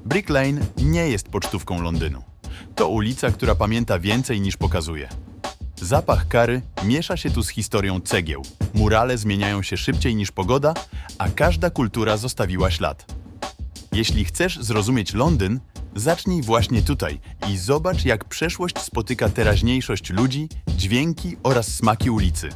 Brick Lane nie jest pocztówką Londynu. To ulica, która pamięta więcej niż pokazuje. Zapach kary miesza się tu z historią cegieł. Murale zmieniają się szybciej niż pogoda, a każda kultura zostawiła ślad. Jeśli chcesz zrozumieć Londyn, zacznij właśnie tutaj i zobacz, jak przeszłość spotyka teraźniejszość ludzi, dźwięki oraz smaki ulicy.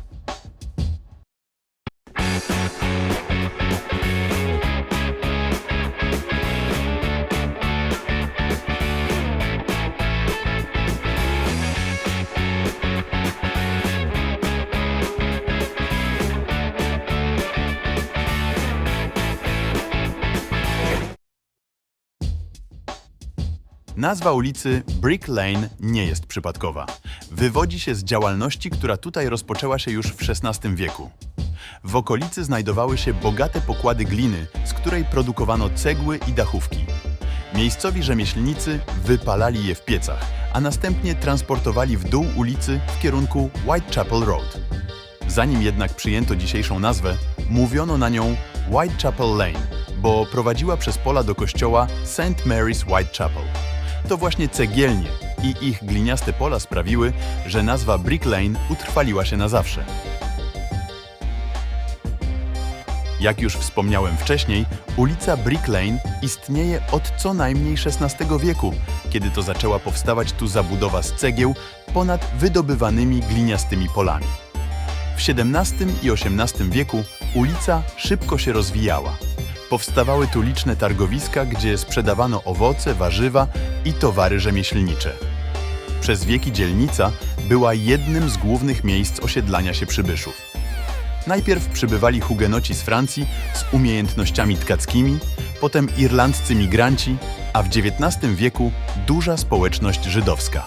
Nazwa ulicy Brick Lane nie jest przypadkowa. Wywodzi się z działalności, która tutaj rozpoczęła się już w XVI wieku. W okolicy znajdowały się bogate pokłady gliny, z której produkowano cegły i dachówki. Miejscowi rzemieślnicy wypalali je w piecach, a następnie transportowali w dół ulicy w kierunku Whitechapel Road. Zanim jednak przyjęto dzisiejszą nazwę, mówiono na nią Whitechapel Lane, bo prowadziła przez pola do kościoła St. Mary's Whitechapel. To właśnie cegielnie i ich gliniaste pola sprawiły, że nazwa Brick Lane utrwaliła się na zawsze. Jak już wspomniałem wcześniej, ulica Brick Lane istnieje od co najmniej XVI wieku, kiedy to zaczęła powstawać tu zabudowa z cegieł ponad wydobywanymi gliniastymi polami. W XVII i XVIII wieku ulica szybko się rozwijała. Powstawały tu liczne targowiska, gdzie sprzedawano owoce, warzywa i towary rzemieślnicze. Przez wieki dzielnica była jednym z głównych miejsc osiedlania się przybyszów. Najpierw przybywali hugenoci z Francji z umiejętnościami tkackimi, potem irlandzcy migranci, a w XIX wieku duża społeczność żydowska.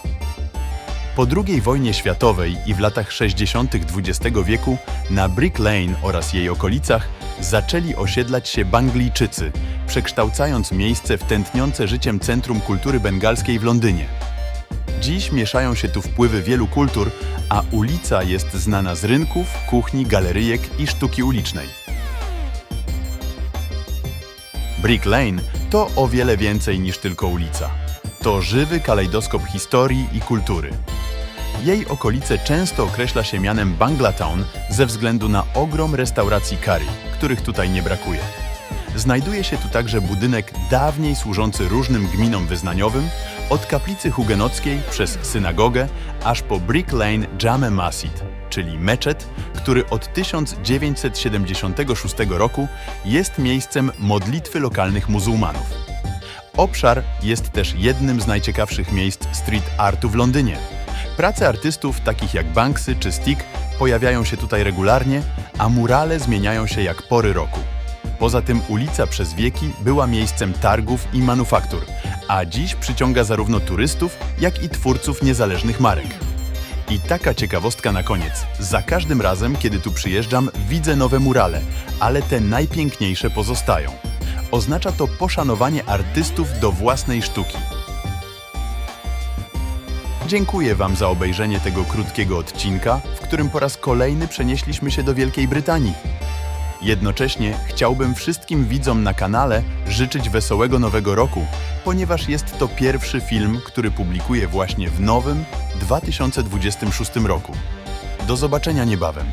Po II wojnie światowej i w latach 60. XX wieku na Brick Lane oraz jej okolicach zaczęli osiedlać się Banglijczycy, przekształcając miejsce w tętniące życiem Centrum Kultury Bengalskiej w Londynie. Dziś mieszają się tu wpływy wielu kultur, a ulica jest znana z rynków, kuchni, galeryjek i sztuki ulicznej. Brick Lane to o wiele więcej niż tylko ulica. To żywy kalejdoskop historii i kultury. Jej okolice często określa się mianem Banglatown ze względu na ogrom restauracji curry, których tutaj nie brakuje. Znajduje się tu także budynek dawniej służący różnym gminom wyznaniowym, od kaplicy hugenockiej przez synagogę, aż po Brick Lane Jame Masjid, czyli meczet, który od 1976 roku jest miejscem modlitwy lokalnych muzułmanów. Obszar jest też jednym z najciekawszych miejsc street artu w Londynie. Prace artystów takich jak Banksy czy Stick pojawiają się tutaj regularnie, a murale zmieniają się jak pory roku. Poza tym ulica przez wieki była miejscem targów i manufaktur, a dziś przyciąga zarówno turystów, jak i twórców niezależnych marek. I taka ciekawostka na koniec. Za każdym razem, kiedy tu przyjeżdżam, widzę nowe murale, ale te najpiękniejsze pozostają. Oznacza to poszanowanie artystów do własnej sztuki. Dziękuję Wam za obejrzenie tego krótkiego odcinka, w którym po raz kolejny przenieśliśmy się do Wielkiej Brytanii. Jednocześnie chciałbym wszystkim widzom na kanale życzyć wesołego Nowego Roku, ponieważ jest to pierwszy film, który publikuję właśnie w nowym 2026 roku. Do zobaczenia niebawem.